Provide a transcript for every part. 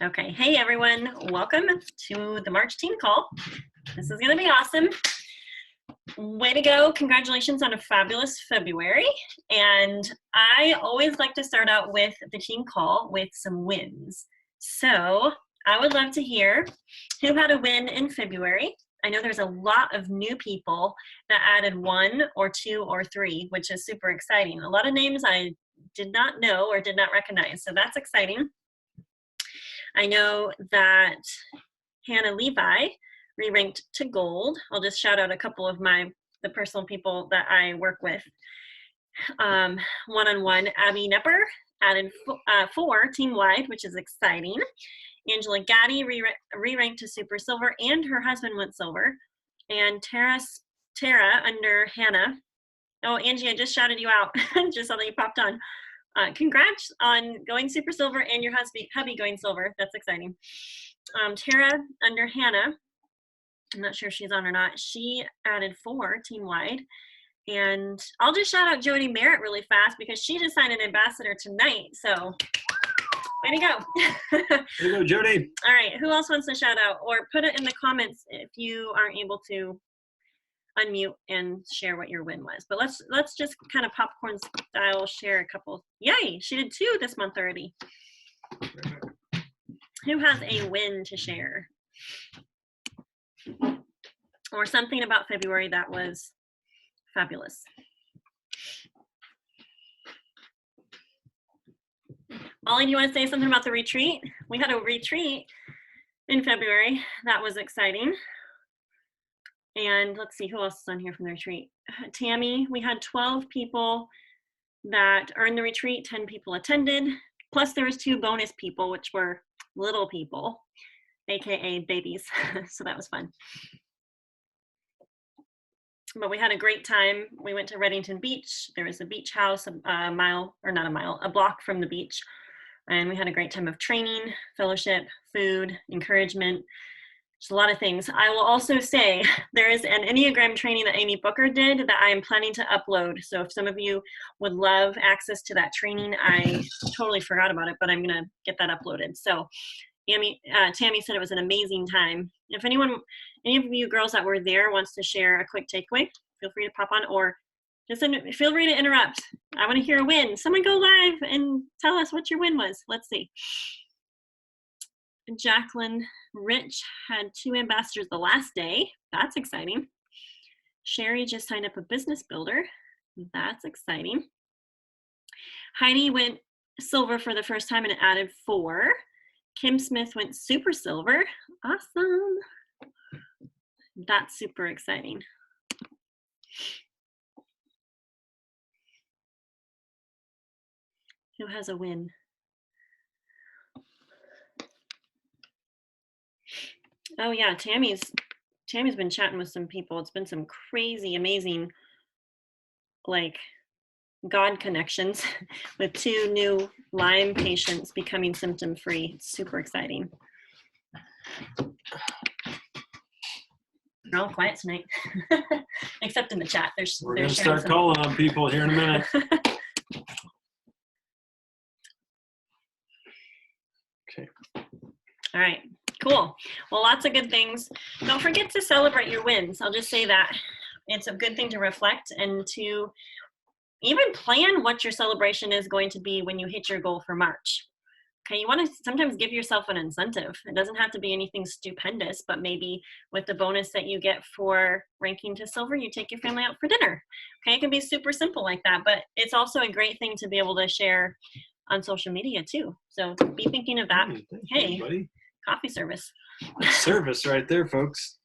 Okay, hey everyone, welcome to the March team call. This is gonna be awesome. Way to go, congratulations on a fabulous February. And I always like to start out with the team call with some wins. So I would love to hear who had a win in February. I know there's a lot of new people that added 1 or 2 or 3, which is super exciting. A lot of names I did not know or did not recognize, so that's exciting. I know that Hannah Levi re-ranked to gold. I'll just shout out a couple of the personal people that I work with. One-on-one, Abby Nepper added 4 team-wide, which is exciting. Angela Gaddy re-ranked to super silver, and her husband went silver. And Tara under Hannah. Oh, Angie, I just shouted you out. Just saw that you popped on. Congrats on going super silver and your hubby going silver. That's exciting. Tara under Hannah, I'm not sure if she's on or not. She added 4 team-wide. And I'll just shout out Jody Merritt really fast because she just signed an ambassador tonight. So way to go. Way to go, Jody. All right, who else wants to shout out? Or put it in the comments if you aren't able to unmute and share what your win was. But let's just kind of popcorn style share a couple. Yay, she did 2 this month already. Who has a win to share? Or something about February that was fabulous. Ollie, do you want to say something about the retreat? We had a retreat in February. That was exciting. And let's see, who else is on here from the retreat? Tammy, we had 12 people that earned the retreat, 10 people attended, plus there was 2 bonus people, which were little people, AKA babies, so that was fun. But we had a great time. We went to Reddington Beach. There was a beach house a block from the beach. And we had a great time of training, fellowship, food, encouragement. Just a lot of things. I will also say there is an Enneagram training that Amy Booker did that I am planning to upload. So if some of you would love access to that training, I totally forgot about it, but I'm going to get that uploaded. So Tammy said it was an amazing time. If any of you girls that were there wants to share a quick takeaway, feel free to pop on, or just feel free to interrupt. I want to hear a win. Someone go live and tell us what your win was. Let's see. Jacqueline Rich had 2 ambassadors the last day. That's exciting. Sherry just signed up a business builder. That's exciting. Heidi went silver for the first time and added 4. Kim Smith went super silver. Awesome. That's super exciting. Who has a win? Oh yeah, Tammy's been chatting with some people. It's been some crazy, amazing, like, God connections with 2 new Lyme patients becoming symptom-free. It's super exciting. They're all quiet tonight, except in the chat. We're going to start calling on people here in a minute. Okay. All right, cool. Well, lots of good things. Don't forget to celebrate your wins. I'll just say that. It's a good thing to reflect and to even plan what your celebration is going to be when you hit your goal for March. Okay, you want to sometimes give yourself an incentive. It doesn't have to be anything stupendous, but maybe with the bonus that you get for ranking to silver, you take your family out for dinner. Okay, it can be super simple like that, but it's also a great thing to be able to share on social media too. So be thinking of that. Hey, buddy. Coffee service. Service right there, folks.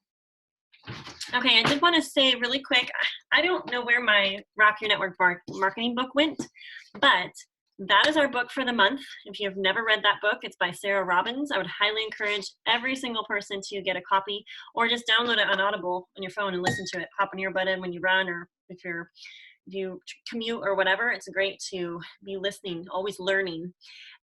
Okay, I did want to say really quick, I don't know where my Rock Your Network marketing book went, but that is our book for the month. If you've never read that book, it's by Sarah Robbins. I would highly encourage every single person to get a copy or just download it on Audible on your phone and listen to it. Pop in your earbud in when you run, or if you commute or whatever. It's great to be listening, always learning.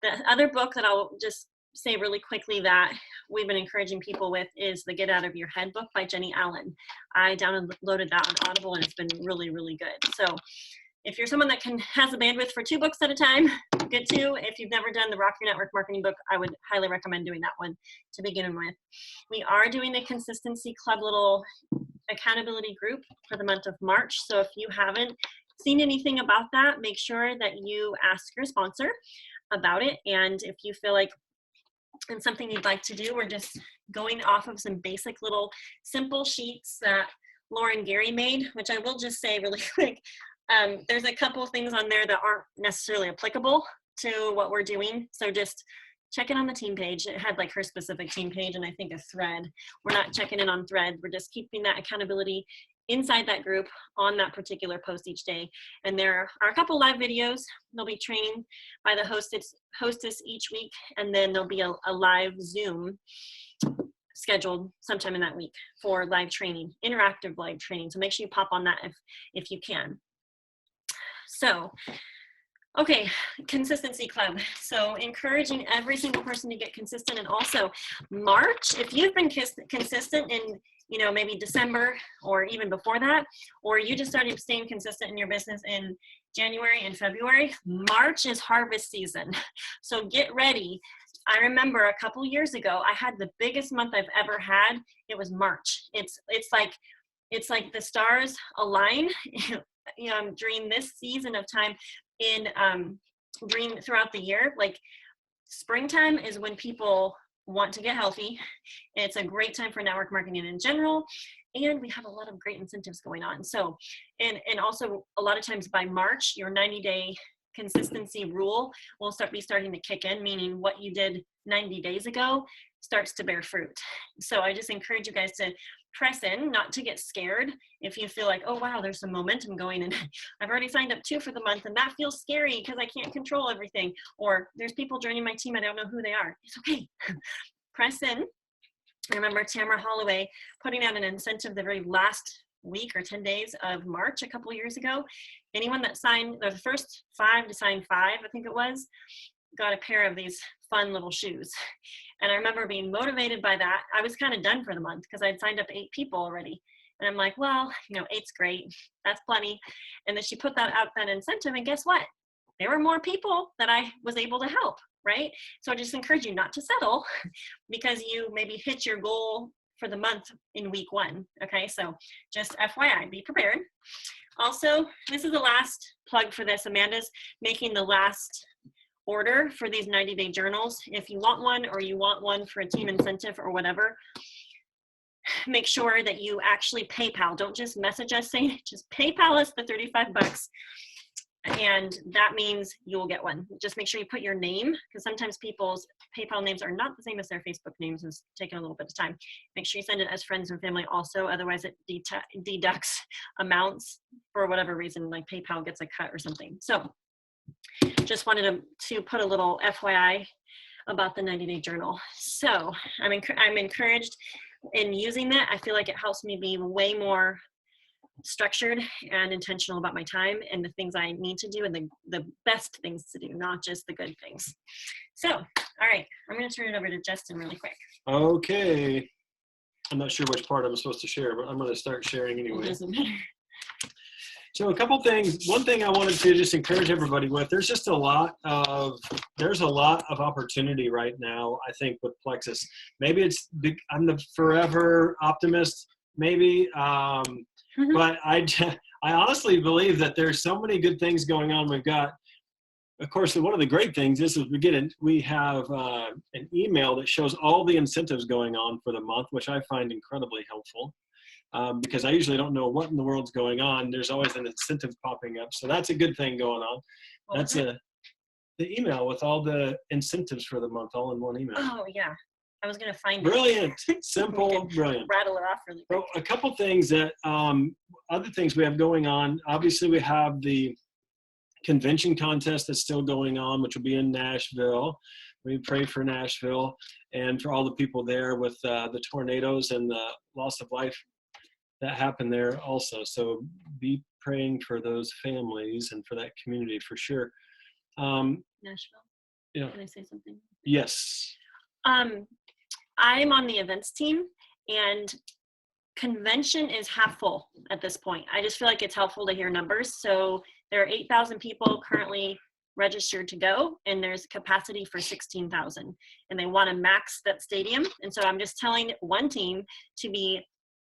The other book that I'll just say really quickly that we've been encouraging people with is the Get Out of Your Head book by Jenny Allen. I downloaded that on Audible and it's been really, really good. So if you're someone that has the bandwidth for 2 books at a time, good too. If you've never done the Rock Your Network Marketing book, I would highly recommend doing that one to begin with. We are doing a Consistency Club little accountability group for the month of March. So if you haven't seen anything about that, make sure that you ask your sponsor about it. And if you feel like it's something you'd like to do, we're just going off of some basic little simple sheets that Laura and Gary made, which I will just say really quick. There's a couple of things on there that aren't necessarily applicable to what we're doing. So just check it on the team page. It had like her specific team page and I think a thread. We're not checking in on thread. We're just keeping that accountability inside that group on that particular post each day. And there are a couple live videos. There'll be training by the hostess each week. And then there'll be a live Zoom scheduled sometime in that week for live training, interactive live training. So make sure you pop on that if you can. So, okay, Consistency Club. So encouraging every single person to get consistent. And also March, if you've been consistent in, you know, maybe December or even before that, or you just started staying consistent in your business in January and February, March is harvest season. So get ready. I remember a couple years ago, I had the biggest month I've ever had. It was March. It's like the stars align during this season of time throughout the year. Like springtime is when people want to get healthy. It's a great time for network marketing in general. And we have a lot of great incentives going on. So, and also a lot of times by March, your 90-day consistency rule will be starting to kick in, meaning what you did 90 days ago starts to bear fruit. So I just encourage you guys to press in, not to get scared. If you feel like, oh wow, there's some momentum going and I've already signed up 2 for the month and that feels scary because I can't control everything. Or there's people joining my team, I don't know who they are. It's okay. Press in. I remember Tamara Holloway putting out an incentive the very last week or 10 days of March a couple of years ago. Anyone that signed, the first 5 to sign 5, I think it was, got a pair of these fun little shoes. And I remember being motivated by that. I was kind of done for the month because I'd signed up 8 people already. And I'm like, well, 8's great. That's plenty. And then she put that out, that incentive, and guess what? There were more people that I was able to help, right? So I just encourage you not to settle because you maybe hit your goal for the month in week 1. Okay, so just FYI, be prepared. Also, this is the last plug for this. Amanda's making the last order for these 90-day journals. If you want one or you want one for a team incentive or whatever, make sure that you actually PayPal. Don't just message us saying, just PayPal us the $35. And that means you will get one. Just make sure you put your name, because sometimes people's PayPal names are not the same as their Facebook names. It's taking a little bit of time. Make sure you send it as friends and family also. Otherwise it deducts amounts for whatever reason, like PayPal gets a cut or something. So just wanted to put a little FYI about the 90-day journal. So I'm encouraged in using that. I feel like it helps me be way more structured and intentional about my time and the things I need to do and the best things to do, not just the good things. So, all right, I'm going to turn it over to Justin really quick. Okay. I'm not sure which part I'm supposed to share, but I'm going to start sharing anyway. It doesn't matter. So a couple things. One thing I wanted to just encourage everybody with, there's a lot of opportunity right now, I think, with Plexus. Maybe I'm the forever optimist, maybe, but I honestly believe that there's so many good things going on. We've got, of course, one of the great things is we have an email that shows all the incentives going on for the month, which I find incredibly helpful. Because I usually don't know what in the world's going on. There's always an incentive popping up. So that's a good thing going on. That's the email with all the incentives for the month, all in one email. Oh, yeah. I was going to find Brilliant. Simple, brilliant. Rattle it off really quick. So a couple things that, other things we have going on. Obviously, we have the convention contest that's still going on, which will be in Nashville. We pray for Nashville and for all the people there with the tornadoes and the loss of life that happened there also. So be praying for those families and for that community for sure. Nashville. Yeah. Can I say something? Yes. I'm on the events team, and convention is half full at this point. I just feel like it's helpful to hear numbers. So There are 8,000 people currently registered to go, and there's capacity for 16,000, and they want to max that stadium. And so I'm just telling one team to be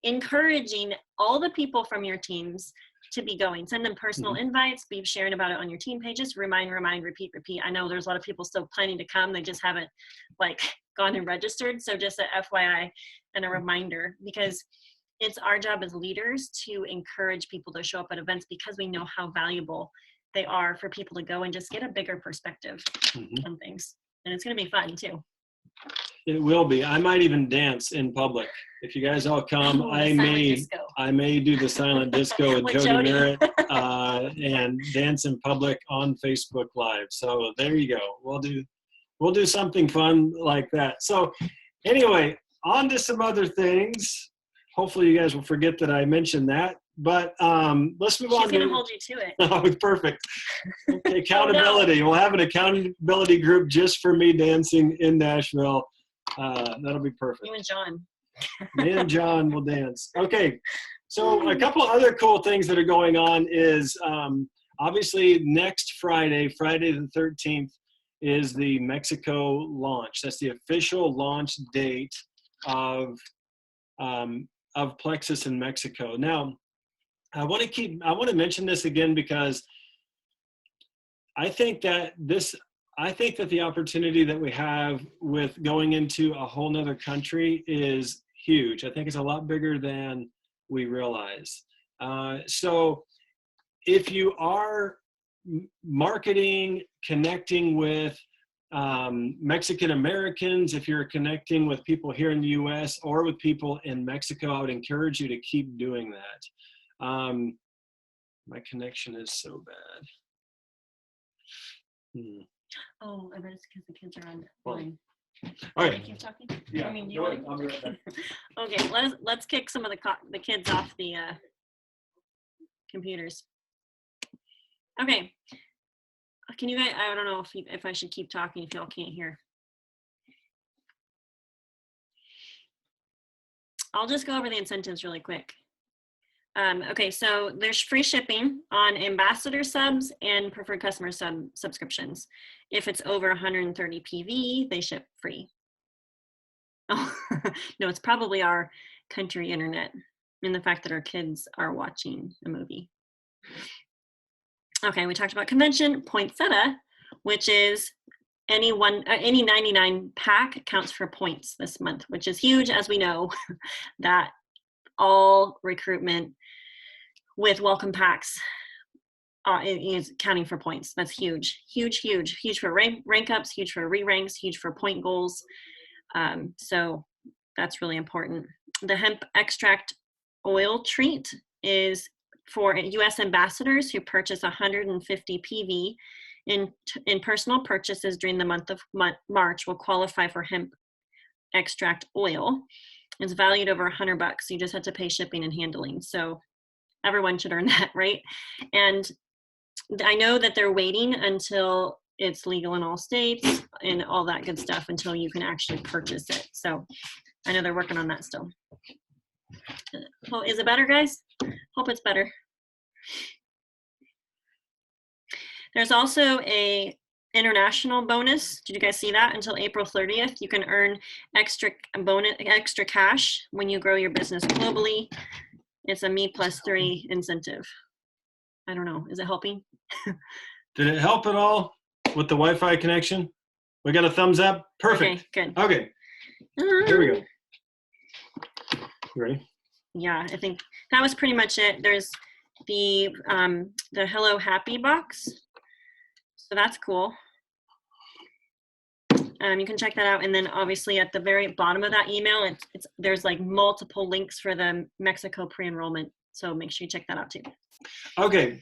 encouraging all the people from your teams to be going. Send them personal invites, be sharing about it on your team pages, remind, repeat. I know there's a lot of people still planning to come, they just haven't like gone and registered. So just a FYI and a reminder, because it's our job as leaders to encourage people to show up at events, because we know how valuable they are for people to go and just get a bigger perspective on things. And it's going to be fun too. It will be. I might even dance in public. If you guys all come, I may do the silent disco with Jody Merritt and dance in public on Facebook Live. So there you go. We'll do something fun like that. So anyway, on to some other things. Hopefully you guys will forget that I mentioned that. But let's move on. She's going to hold you to it. Oh, perfect. Okay, accountability. Oh, no. We'll have an accountability group just for me dancing in Nashville. That'll be perfect. You and John. Me and John will dance. Okay, so a couple other cool things that are going on is obviously next Friday the 13th, is the Mexico launch. That's the official launch date of Plexus in Mexico. Now, I want to mention this again because I think that the opportunity that we have with going into a whole nother country is huge. I think it's a lot bigger than we realize. So if you are marketing, connecting with Mexican Americans, if you're connecting with people here in the US or with people in Mexico, I would encourage you to keep doing that. My connection is so bad. Oh, I bet it's because the kids are on line. All right. Keep talking? Yeah. I mean, I'll be right back. Okay, let's kick some of the kids off the computers. Okay. Can you guys? I don't know if I should keep talking if y'all can't hear. I'll just go over the incentives really quick. Okay, so there's free shipping on ambassador subs and preferred customer subscriptions. If it's over 130 PV, they ship free. Oh, no, it's probably our country internet and the fact that our kids are watching a movie. Okay, we talked about convention. Poinsettia, which is any 99 pack counts for points this month, which is huge, as we know that all recruitment with welcome packs is counting for points. That's huge, huge for rank ups, huge for re-ranks, huge for point goals. So that's really important. The hemp extract oil treat is for US ambassadors who purchase 150 PV in personal purchases during the month of March will qualify for hemp extract oil. It's valued over $100. You just had to pay shipping and handling. So everyone should earn that, right? And I know that they're waiting until it's legal in all states and all that good stuff until you can actually purchase it. So I know they're working on that still. Oh, is it better, guys? Hope it's better. There's also a international bonus. Did you guys see that? Until April 30th, you can earn extra cash when you grow your business globally. It's a Me+3 incentive. I don't know. Is it helping? Did it help at all with the Wi-Fi connection? We got a thumbs up. Perfect. Okay, good. Okay. Here we go. You ready? Yeah, I think that was pretty much it. There's the Hello Happy box. So that's cool. You can check that out. And then obviously at the very bottom of that email, there's like multiple links for the Mexico pre-enrollment. So make sure you check that out too. Okay.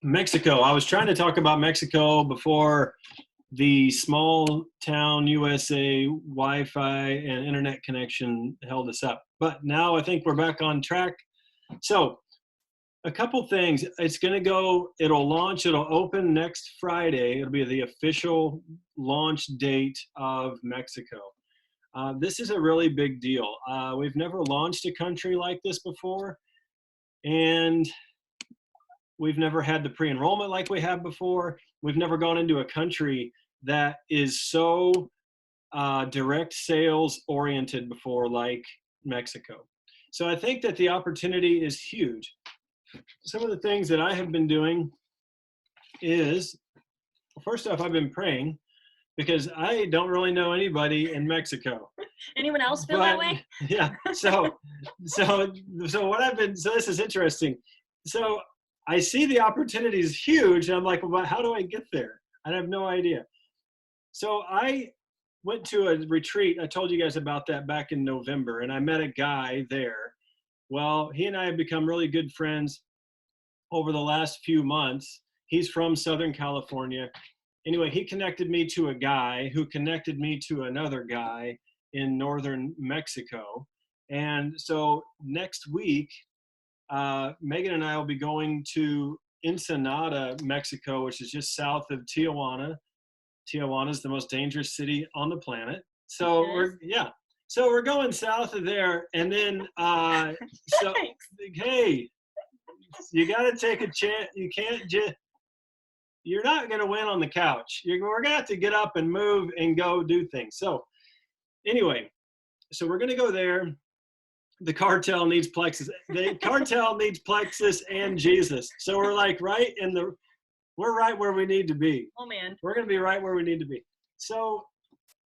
Mexico. I was trying to talk about Mexico before the small town USA Wi-Fi and internet connection held us up. But now I think we're back on track. So a couple things. It'll launch, it'll open next Friday. It'll be the official launch date of Mexico. This is a really big deal. We've never launched a country like this before. And We've never had the pre-enrollment like we have before. We've never gone into a country that is so direct sales oriented before, like Mexico. So I think that the opportunity is huge. Some of the things that I have been doing is, first off, I've been praying because I don't really know anybody in Mexico. Anyone else feel that way? Yeah. So what I've been, so this is interesting. So I see the opportunity is huge. And I'm like, well, how do I get there? I have no idea. So I went to a retreat. I told you guys about that back in November, and I met a guy there. Well, he and I have become really good friends over the last few months. He's from Southern California. Anyway, he connected me to a guy who connected me to another guy in northern Mexico. And so next week, Megan and I will be going to Ensenada, Mexico, which is just south of Tijuana. Tijuana is the most dangerous city on the planet. So so we're going south of there, and then so hey, you got to take a chance. You can't just. You're not going to win on the couch. We're going to have to get up and move and go do things. So anyway, so we're going to go there. The cartel needs Plexus. The cartel needs Plexus and Jesus. So we're like we're right where we need to be. Oh man. We're going to be right where we need to be. So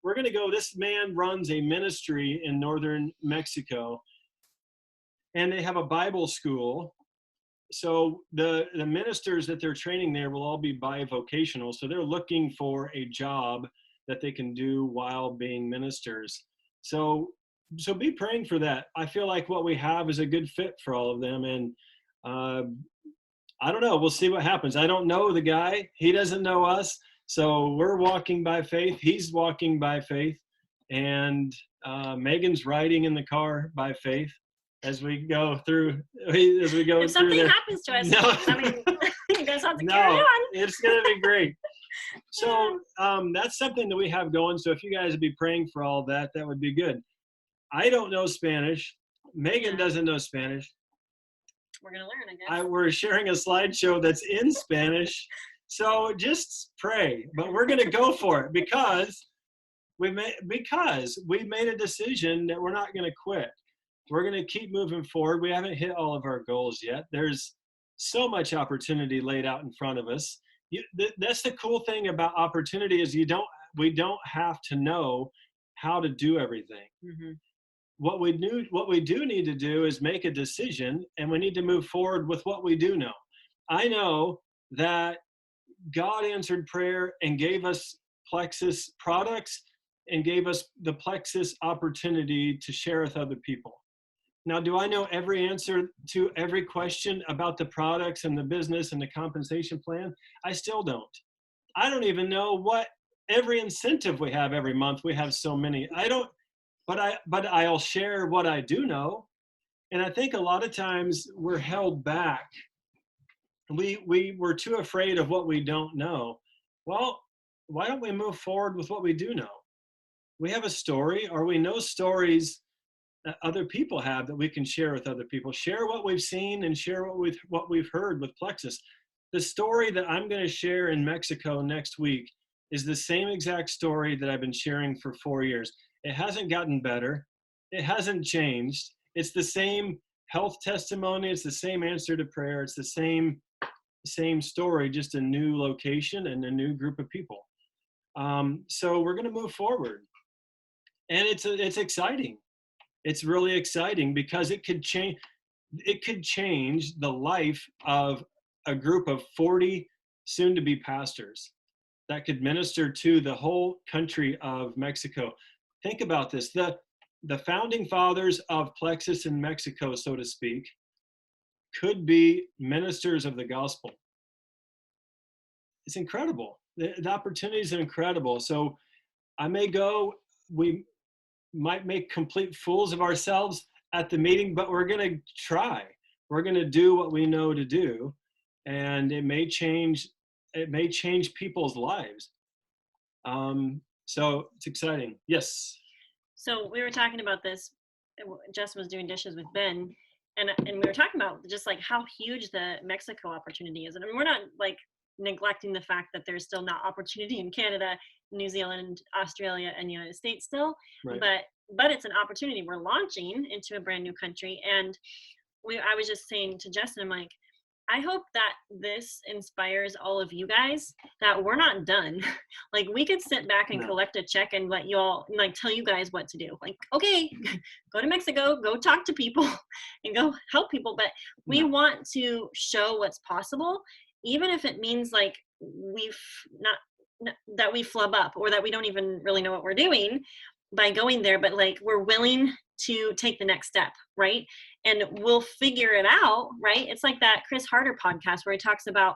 we're going to go. This man runs a ministry in northern Mexico, and they have a Bible school. So the ministers that they're training there will all be bivocational. So they're looking for a job that they can do while being ministers. So be praying for that. I feel like what we have is a good fit for all of them. And I don't know. We'll see what happens. I don't know the guy. He doesn't know us. So we're walking by faith. He's walking by faith. And Megan's riding in the car by faith. As we go through, if something happens to us, I mean, you guys have to carry on. It's going to be great. So that's something that we have going. So if you guys would be praying for all that, that would be good. I don't know Spanish. Megan doesn't know Spanish. We're going to learn, I guess. We're sharing a slideshow that's in Spanish. So just pray. But we're going to go for it because we made a decision that we're not going to quit. We're going to keep moving forward. We haven't hit all of our goals yet. There's so much opportunity laid out in front of us. That's the cool thing about opportunity is we don't have to know how to do everything. Mm-hmm. What we do need to do is make a decision, and we need to move forward with what we do know. I know that God answered prayer and gave us Plexus products and gave us the Plexus opportunity to share with other people. Now, do I know every answer to every question about the products and the business and the compensation plan? I still don't. I don't even know what every incentive we have every month. We have so many. I don't, but I'll share what I do know. And I think a lot of times we're held back. We're too afraid of what we don't know. Well, why don't we move forward with what we do know? We have a story, or we know stories that other people have that we can share with other people. Share what we've seen and share what we've heard with Plexus. The story that I'm going to share in Mexico next week is the same exact story that I've been sharing for 4 years. It hasn't gotten better. It hasn't changed. It's the same health testimony. It's the same answer to prayer. It's the same story, just a new location and a new group of people. So we're going to move forward. And it's exciting. It's really exciting because it could change the life of a group of 40 soon-to-be pastors that could minister to the whole country of Mexico. Think about this. The founding fathers of Plexus in Mexico, so to speak, could be ministers of the gospel. It's incredible. The opportunities are incredible. So I may go, we might make complete fools of ourselves at the meeting, but we're going to try. We're going to do what we know to do, and it may change people's lives. So it's exciting. Yes. So we were talking about this. Jess was doing dishes with Ben, and we were talking about just like how huge the Mexico opportunity is. And we're not like neglecting the fact that there's still not opportunity in Canada, New Zealand, Australia, and United States still, Right. but it's an opportunity. We're launching into a brand new country. And I was just saying to Justin, I'm like, I hope that this inspires all of you guys that we're not done. Like we could sit back and collect a check and let you all like tell you guys what to do. Like, okay, go to Mexico, go talk to people and go help people. But we want to show what's possible, even if it means like that we flub up or that we don't even really know what we're doing by going there, but like we're willing to take the next step, right? And we'll figure it out, right? It's like that Chris Harder podcast where he talks about,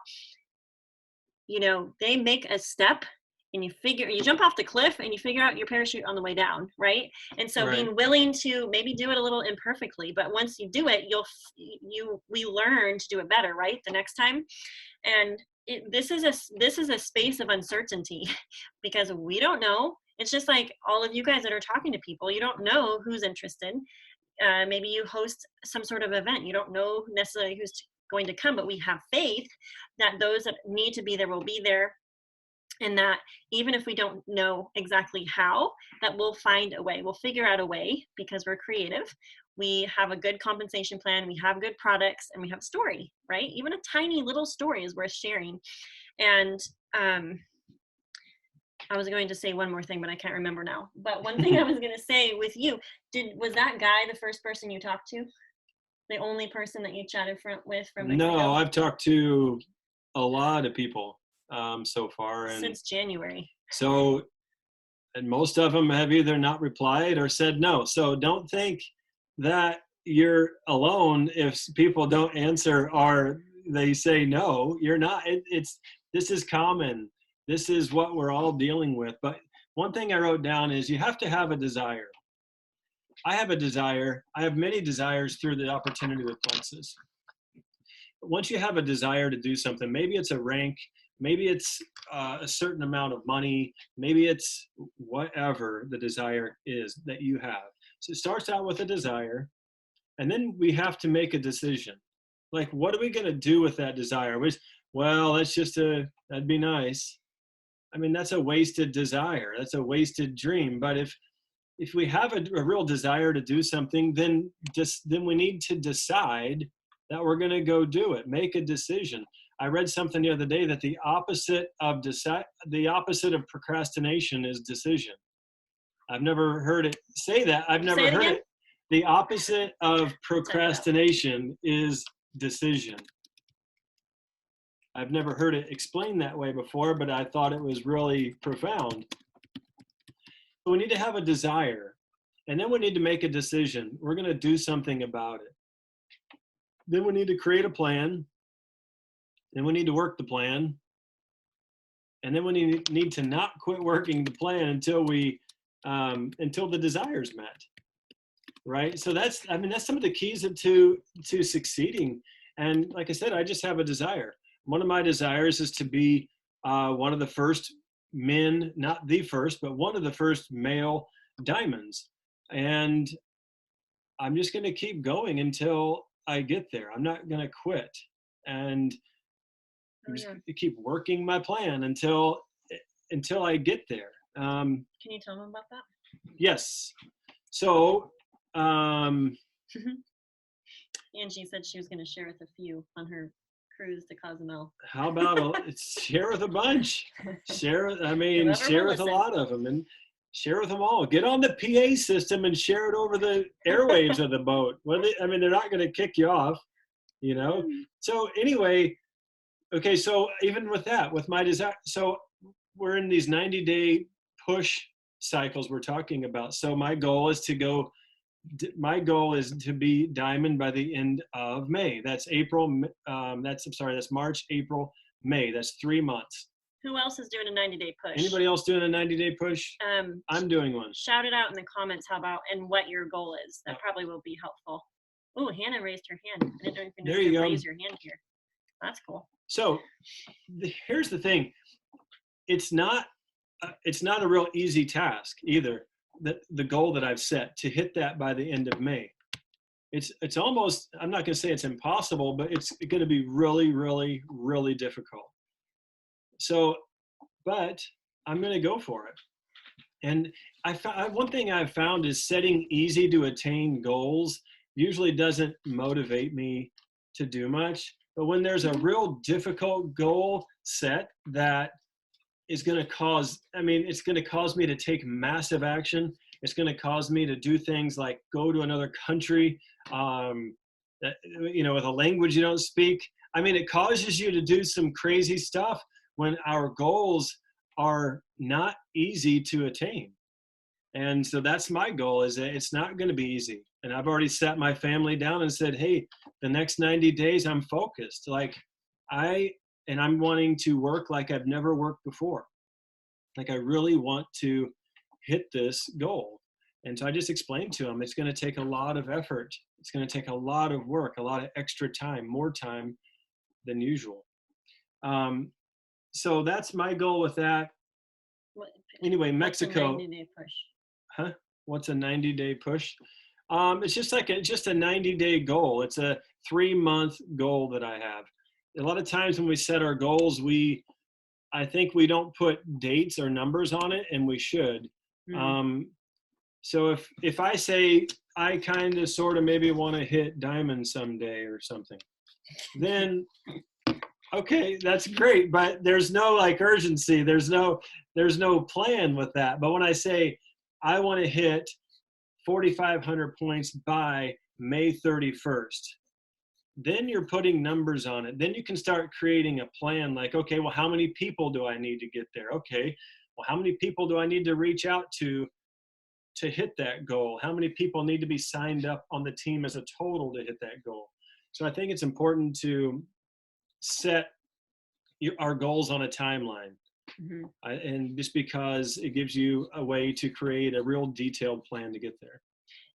you know, they make a step and you jump off the cliff and you figure out your parachute on the way down, right? And so being willing to maybe do it a little imperfectly, but once you do it, we learn to do it better, right? The next time. And this is a space of uncertainty because we don't know. It's just like all of you guys that are talking to people, you don't know who's interested. Maybe you host some sort of event. You don't know necessarily who's going to come, but we have faith that those that need to be there will be there. And that even if we don't know exactly how, that we'll find a way. We'll figure out a way because we're creative. We have a good compensation plan. We have good products and we have a story, right? Even a tiny little story is worth sharing. And I was going to say one more thing, but I can't remember now. But one thing I was going to say with you, was that guy the first person you talked to? The only person that you chatted with from Mexico? No, I've talked to a lot of people so far. And since January. So, and most of them have either not replied or said no. So don't think that you're alone if people don't answer or they say no. You're not. This is common. This is what we're all dealing with. But one thing I wrote down is you have to have a desire. I have a desire. I have many desires through the opportunity with Plexus. Once you have a desire to do something, maybe it's a rank, maybe it's a certain amount of money, maybe it's whatever the desire is that you have. So it starts out with a desire, and then we have to make a decision. Like, what are we going to do with that desire? Well, that'd be nice. I mean, that's a wasted desire. That's a wasted dream. But if we have a real desire to do something, then we need to decide that we're going to go do it. Make a decision. I read something the other day that the opposite of procrastination is decision. I've never heard it say that. I've never heard it. The opposite of procrastination is decision. I've never heard it explained that way before, but I thought it was really profound. So we need to have a desire, and then we need to make a decision. We're going to do something about it. Then we need to create a plan, and we need to work the plan, and then we need to not quit working the plan until the desire's met. Right? So that's some of the keys to succeeding. And like I said, I just have a desire. One of my desires is to be one of the first men, not the first, but one of the first male diamonds. And I'm just going to keep going until I get there. I'm not going to quit. And I'm just going to keep working my plan until I get there. Can you tell them about that? Yes. So, Angie said she was going to share with a few on her cruise to Cozumel. How about share with a bunch? Share with a lot of them, and share with them all. Get on the PA system and share it over the airwaves of the boat. They're not going to kick you off, you know? So anyway, okay, so even with that, with my desire, so we're in these 90-day push cycles we're talking about. So my goal is to be diamond by the end of May. That's that's March, April, May. That's 3 months. Who else is doing a 90-day push? Anybody else doing a 90-day push? I'm doing one. Shout it out in the comments and what your goal is. That probably will be helpful. Oh, Hannah raised her hand. I didn't know you could raise your hand here. That's cool. So here's the thing. It's not a real easy task either. The goal that I've set to hit that by the end of May. it's almost, I'm not going to say it's impossible, but it's going to be really, really, really difficult. So, but I'm going to go for it. And one thing I've found is setting easy to attain goals usually doesn't motivate me to do much. But when there's a real difficult goal set that is going to cause, it's going to cause me to take massive action. It's going to cause me to do things like go to another country, with a language you don't speak. It causes you to do some crazy stuff when our goals are not easy to attain. And so that's my goal, is that it's not going to be easy. And I've already sat my family down and said, hey, the next 90 days I'm focused. I'm wanting to work like I've never worked before. Like I really want to hit this goal. And so I just explained to them, it's going to take a lot of effort. It's going to take a lot of work, a lot of extra time, more time than usual. So that's my goal with that. Anyway, Mexico. What's a 90-day push? Huh? What's a 90-day push? It's just a 90-day goal. It's a 3-month goal that I have. A lot of times when we set our goals, I think we don't put dates or numbers on it, and we should. So if I say I kind of sort of maybe want to hit diamond someday or something, then okay, that's great, but there's no urgency. There's no plan with that. But when I say I want to hit 4,500 points by May 31st, then you're putting numbers on it. Then you can start creating a plan like, okay, well, how many people do I need to get there? Okay, well, how many people do I need to reach out to hit that goal? How many people need to be signed up on the team as a total to hit that goal? So I think it's important to set our goals on a timeline. And just because it gives you a way to create a real detailed plan to get there.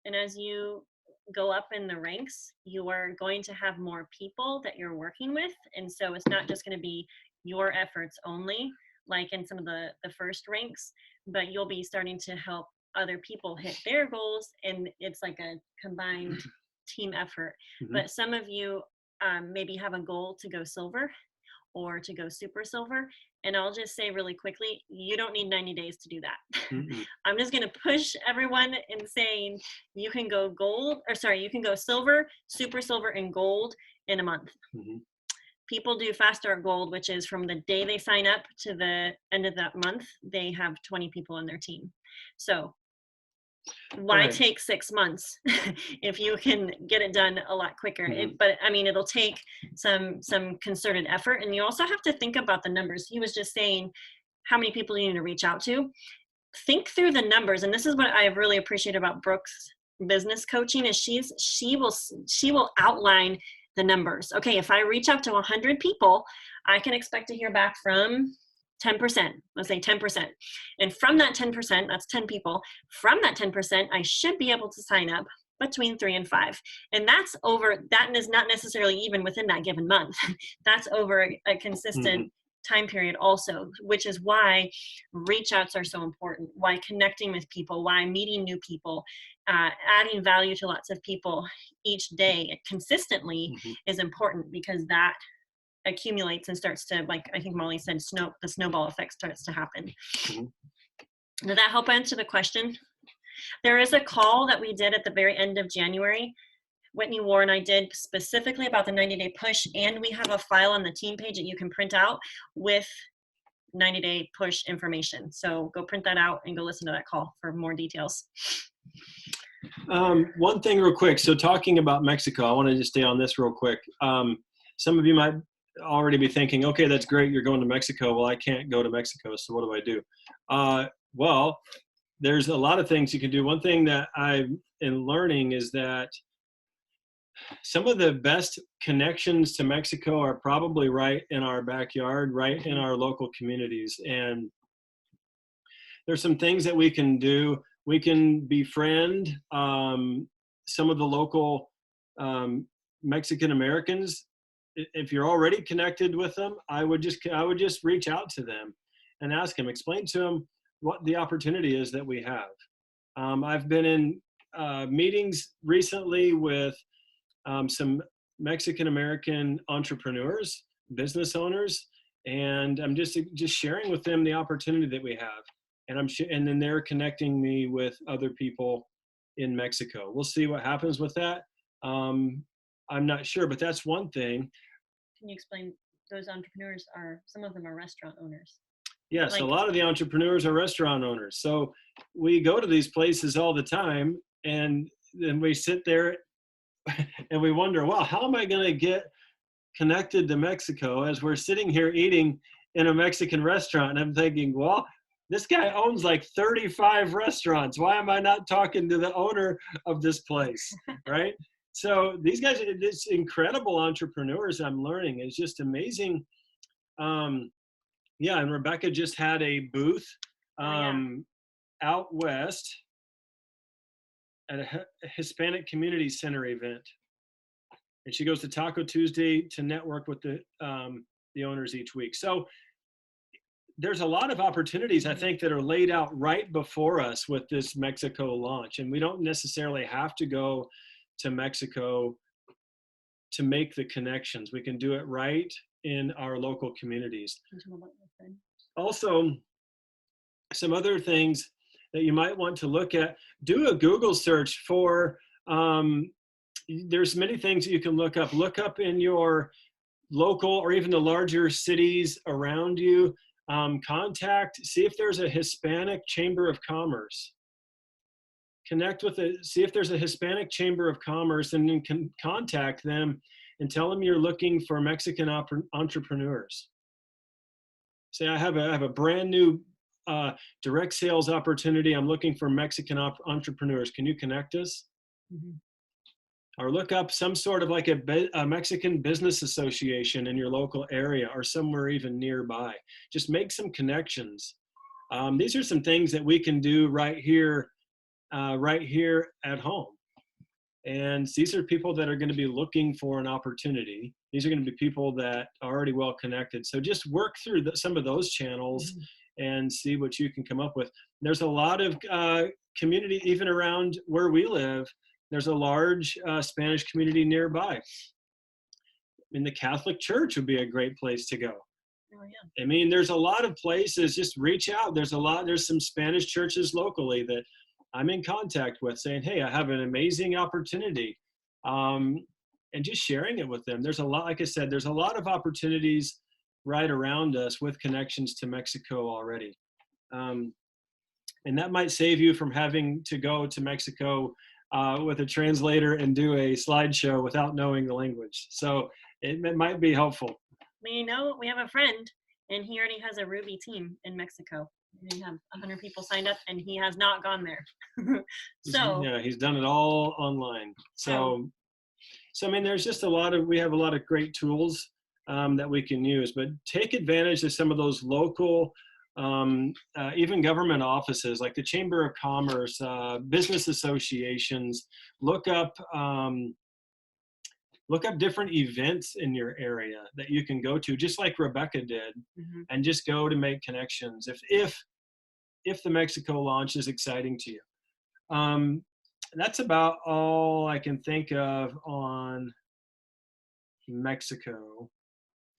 And as you go up in the ranks, you are going to have more people that you're working with. And so it's not just going to be your efforts only, like in some of the first ranks, but you'll be starting to help other people hit their goals. And it's like a combined team effort. But some of you maybe have a goal to go silver or to go super silver. And I'll just say really quickly, you don't need 90 days to do that. I'm just going to push everyone in saying you can go you can go silver, super silver, and gold in a month. People do fast start gold, which is from the day they sign up to the end of that month, they have 20 people in their team. So why take 6 months if you can get it done a lot quicker? But it'll take some concerted effort, and you also have to think about the numbers. He was just saying how many people you need to reach out to. Think through the numbers, and this is what I really appreciate about Brooke's business coaching is she will outline the numbers. Okay, if I reach out to 100 people, I can expect to hear back from 10%, let's say 10%. And from that 10%, that's 10 people, from that 10%, I should be able to sign up between 3 and 5. And that is not necessarily even within that given month. That's over a consistent time period also, which is why reach outs are so important, why connecting with people, why meeting new people, adding value to lots of people each day consistently is important, because that accumulates and starts to, like I think Molly said, the snowball effect starts to happen. Did that help answer the question? There is a call that we did at the very end of January. Whitney Ward and I did specifically about the 90-day push, and we have a file on the team page that you can print out with 90-day push information. So go print that out and go listen to that call for more details. One thing real quick. So talking about Mexico, I want to just stay on this real quick. Some of you might already be thinking, okay, that's great, you're going to Mexico. Well, I can't go to Mexico, so what do I do? Well, there's a lot of things you can do. One thing that I'm learning is that some of the best connections to Mexico are probably right in our backyard, right in our local communities. And there's some things that we can do. We can befriend some of the local Mexican Americans. If you're already connected with them, I would just reach out to them and ask them, explain to them what the opportunity is that we have. I've been in meetings recently with some Mexican-American entrepreneurs, business owners, and I'm just sharing with them the opportunity that we have. And and then they're connecting me with other people in Mexico. We'll see what happens with that. I'm not sure, but that's one thing. Can you explain? Those entrepreneurs some of them are restaurant owners. Yes, Like, a lot of the entrepreneurs are restaurant owners. So we go to these places all the time, and then we sit there and we wonder, well, how am I going to get connected to Mexico as we're sitting here eating in a Mexican restaurant? And I'm thinking, well, this guy owns like 35 restaurants. Why am I not talking to the owner of this place, right? So these guys are just incredible entrepreneurs. I'm learning. It's just amazing. Yeah, and Rebecca just had a booth out west at a Hispanic Community Center event. And she goes to Taco Tuesday to network with the owners each week. So there's a lot of opportunities, I think, that are laid out right before us with this Mexico launch. And we don't necessarily have to go to Mexico to make the connections. We can do it right in our local communities. Also, some other things that you might want to look at, do a Google search for, there's many things that you can look up. Look up in your local or even the larger cities around you. See if there's a Hispanic Chamber of Commerce. See if there's a Hispanic Chamber of Commerce, and then contact them and tell them you're looking for Mexican entrepreneurs. Say, I have a brand new direct sales opportunity. I'm looking for Mexican entrepreneurs. Can you connect us? Mm-hmm. Or look up some sort of like a Mexican business association in your local area or somewhere even nearby. Just make some connections. These are some things that we can do right here at home. And these are people that are going to be looking for an opportunity. These are going to be people that are already well connected. So just work through some of those channels and see what you can come up with. There's a lot of community, even around where we live. There's a large Spanish community nearby. The Catholic Church would be a great place to go. Oh, yeah. I mean, there's a lot of places. Just reach out. There's some Spanish churches locally that I'm in contact with, saying, hey, I have an amazing opportunity, and just sharing it with them. There's a lot, like I said, there's a lot of opportunities right around us with connections to Mexico already. And that might save you from having to go to Mexico with a translator and do a slideshow without knowing the language. So it might be helpful. We have a friend, and he already has a Ruby team in Mexico. We have 100 people signed up, and he has not gone there. So yeah, he's done it all online. So I mean, there's just we have a lot of great tools that we can use, but take advantage of some of those local, even government offices like the Chamber of Commerce, business associations. Look up different events in your area that you can go to, just like Rebecca did, and just go to make connections if the Mexico launch is exciting to you. That's about all I can think of on Mexico.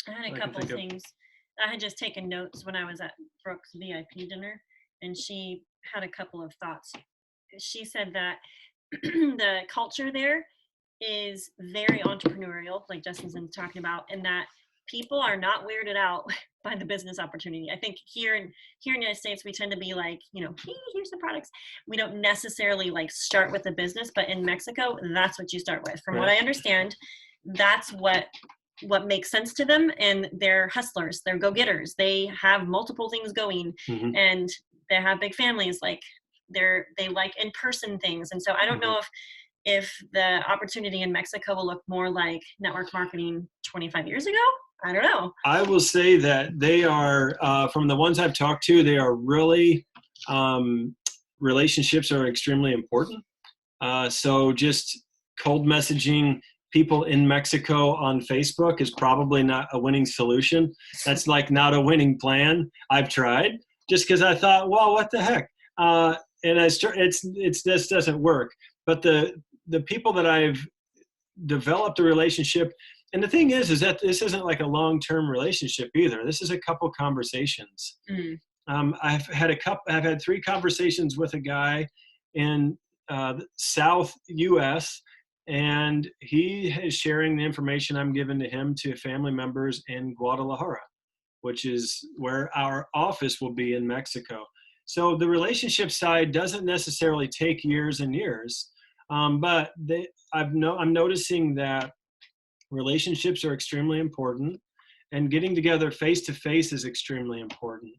I had a couple things. I had just taken notes when I was at Brooke's VIP dinner, and she had a couple of thoughts. She said that the culture there is very entrepreneurial, like Justin's been talking about, and that people are not weirded out by the business opportunity. I think here in the United States, we tend to be like, hey, here's the products. We don't necessarily like start with the business, but in Mexico, that's what you start with. From what I understand, that's what makes sense to them, and they're hustlers, they're go-getters. They have multiple things going, and they have big families. Like they like in-person things, and so I don't know if the opportunity in Mexico will look more like network marketing 25 years ago. I don't know. I will say that they are, from the ones I've talked to, they are really, relationships are extremely important. So just cold messaging people in Mexico on Facebook is probably not a winning solution. That's like not a winning plan. I've tried just because I thought, well, what the heck? and it's this doesn't work. But the people that I've developed a relationship, and the thing is that this isn't like a long-term relationship either. This is a couple conversations. I've had 3 conversations with a guy in South U.S., and he is sharing the information I'm giving to him to family members in Guadalajara, which is where our office will be in Mexico. So the relationship side doesn't necessarily take years and years, but I'm noticing that relationships are extremely important, and getting together face to face is extremely important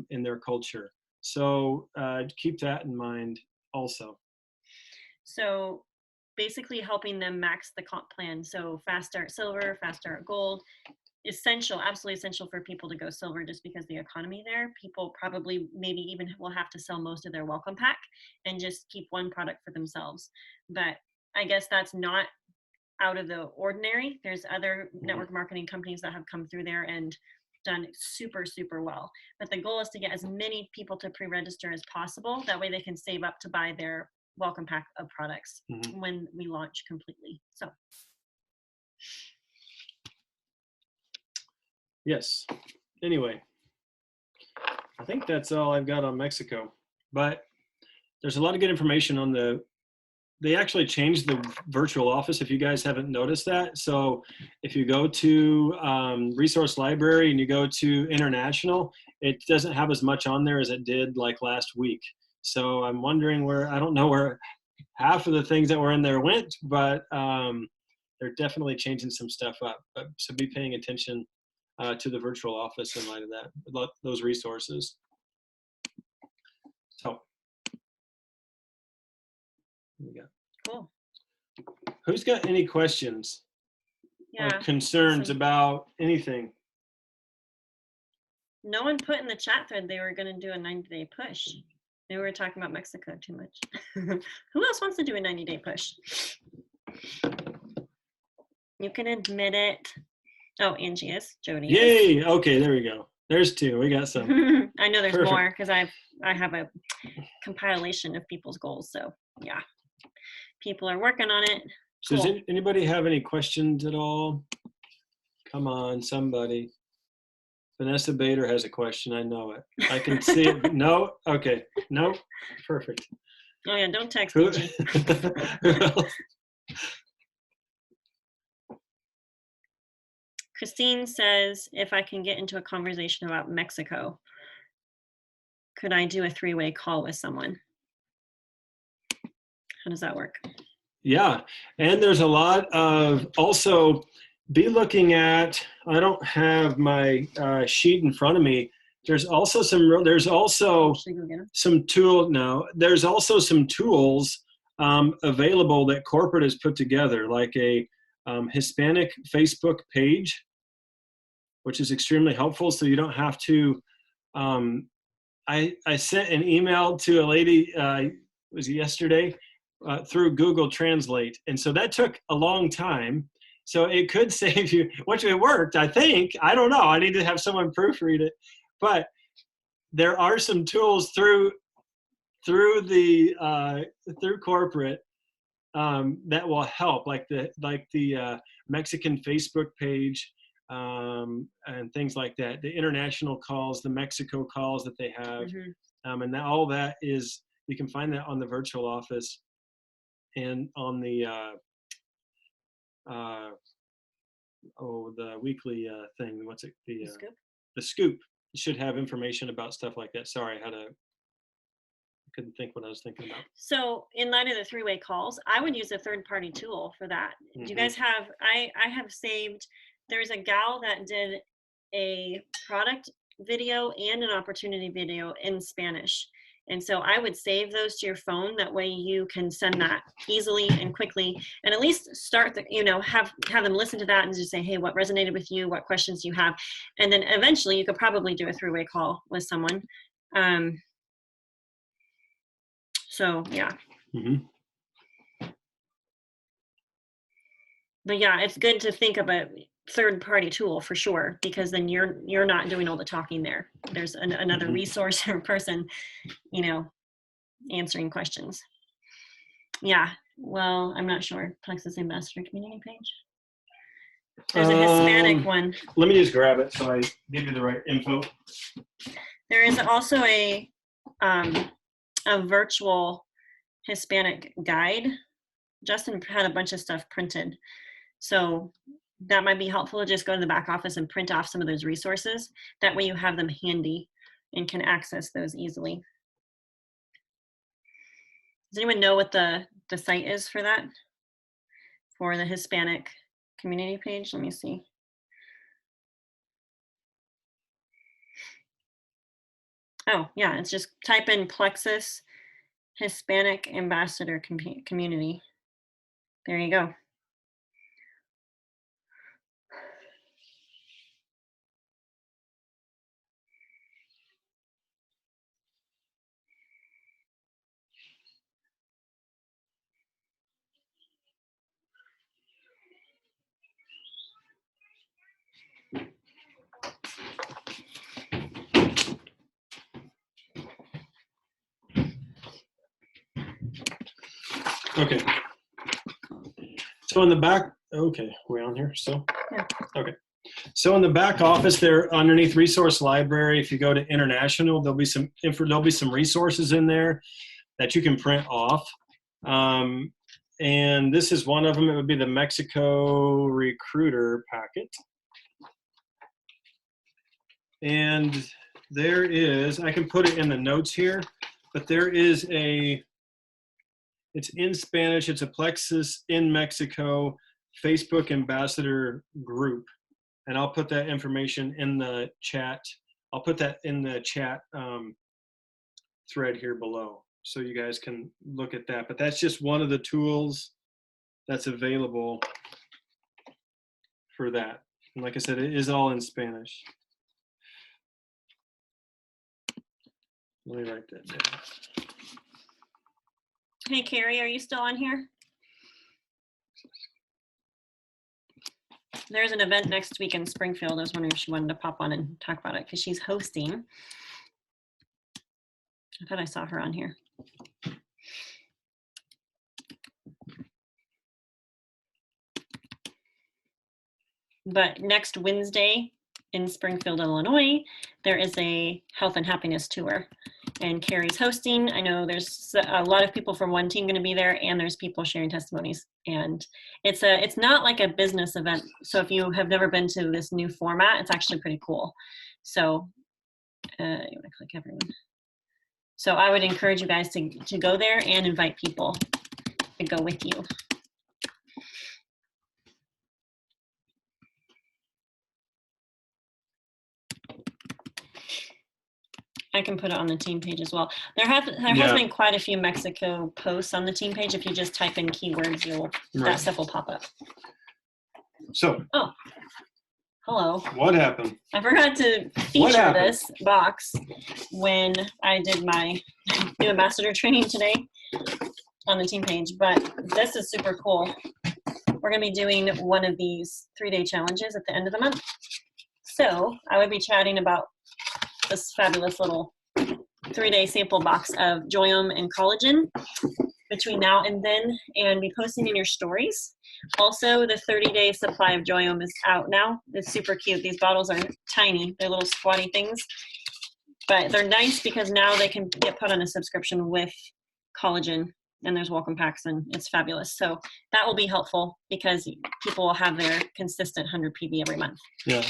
in their culture. So keep that in mind also. So basically helping them max the comp plan. So fast start silver, fast start gold. Essential, absolutely essential for people to go silver just because the economy there. People probably maybe even will have to sell most of their welcome pack and just keep one product for themselves. But I guess that's not out of the ordinary. There's other network marketing companies that have come through there and done super, super well. But the goal is to get as many people to pre-register as possible. That way they can save up to buy their welcome pack of products when we launch completely. So. Yes. Anyway, I think that's all I've got on Mexico. But there's a lot of good information on they actually changed the virtual office, if you guys haven't noticed that. So if you go to Resource Library and you go to International, it doesn't have as much on there as it did like last week. So I'm wondering I don't know where half of the things that were in there went, but they're definitely changing some stuff up. So be paying attention to the virtual office in light of that, those resources. So, we got. Cool. Who's got any questions or concerns about anything? No one put in the chat thread they were going to do a 90-day push. They were talking about Mexico too much. Who else wants to do a 90-day push? You can admit it. Oh, Angie is. Jody is. Yay! Okay, there we go. There's 2. We got some. I know there's Perfect. more because I have a compilation of people's goals. So yeah, people are working on it. So cool. Does anybody have any questions at all? Come on, somebody. Vanessa Bader has a question. I know it. I can see it. No? Okay. No? Perfect. Oh yeah, don't text Angie. Who else? Christine says, if I can get into a conversation about Mexico, could I do a 3-way call with someone? How does that work? Yeah, and there's a lot of also be looking at. I don't have my sheet in front of me. There's also some. There's also some tool. No, there's also some tools available that corporate has put together, like a Hispanic Facebook page, which is extremely helpful. So you don't have to. I sent an email to a lady. Was it yesterday? Through Google Translate. And so that took a long time. So it could save you, which it worked, I think. I don't know. I need to have someone proofread it. But there are some tools through corporate that will help, like the Mexican Facebook page and things like that. The international calls, the Mexico calls that they have. And all that is, you can find that on the virtual office. And on the the weekly thing, what's it? The Scoop. The Scoop should have information about stuff like that. Sorry, I couldn't think what I was thinking about. So in light of the 3-way calls, I would use a third-party tool for that. Do you guys have? I have saved. There's a gal that did a product video and an opportunity video in Spanish. And so I would save those to your phone. That way you can send that easily and quickly, and at least start have them listen to that and just say, hey, what resonated with you? What questions do you have? And then eventually you could probably do a 3-way call with someone. So yeah. But yeah, it's good to think of a third-party tool for sure, because then you're not doing all the talking there. There's another resource or person, answering questions. Yeah, well, I'm not sure. Plexus Ambassador Community page. There's a Hispanic one. Let me just grab it so I give you the right info. There is also a virtual Hispanic guide. Justin had a bunch of stuff printed. So that might be helpful to just go to the back office and print off some of those resources. That way you have them handy and can access those easily. Does anyone know what the site is for that? For the Hispanic community page? Let me see. Oh, yeah, it's just type in Plexus Hispanic Ambassador Community. There you go. Okay. So in the back, okay, we're on here still? Yeah. Okay. So in the back office there, underneath Resource Library, if you go to International, there'll be some resources in there that you can print off. And this is one of them. It would be the Mexico Recruiter packet. And there is, I can put it in the notes here, but there is it's in Spanish. It's a Plexus in Mexico Facebook ambassador group. And I'll put that information in the chat. I'll put that in the chat thread here below so you guys can look at that. But that's just one of the tools that's available for that. And like I said, it is all in Spanish. Let me write that down. Hey, Carrie, are you still on here? There's an event next week in Springfield. I was wondering if she wanted to pop on and talk about it because she's hosting. I thought I saw her on here. But next Wednesday in Springfield, Illinois, there is a health and happiness tour. And Carrie's hosting. I know there's a lot of people from one team going to be there, and there's people sharing testimonies. And it's not like a business event. So if you have never been to this new format, it's actually pretty cool. So you want to click everyone. So I would encourage you guys to go there and invite people to go with you. I can put it on the team page as well. There has been quite a few Mexico posts on the team page. If you just type in keywords, that stuff will pop up. So. Oh, hello. What happened? I forgot to feature this box when I did my new ambassador training today on the team page, but this is super cool. We're going to be doing one of these 3-day challenges at the end of the month. So I would be chatting about this fabulous little 3-day sample box of Joyum and collagen between now and then, and be posting in your stories. Also, the 30-day supply of Joyum is out now. It's super cute. These bottles are tiny. They're little squatty things, but they're nice because now they can get put on a subscription with collagen, and there's welcome packs, and it's fabulous. So that will be helpful because people will have their consistent 100 PV every month. Yeah.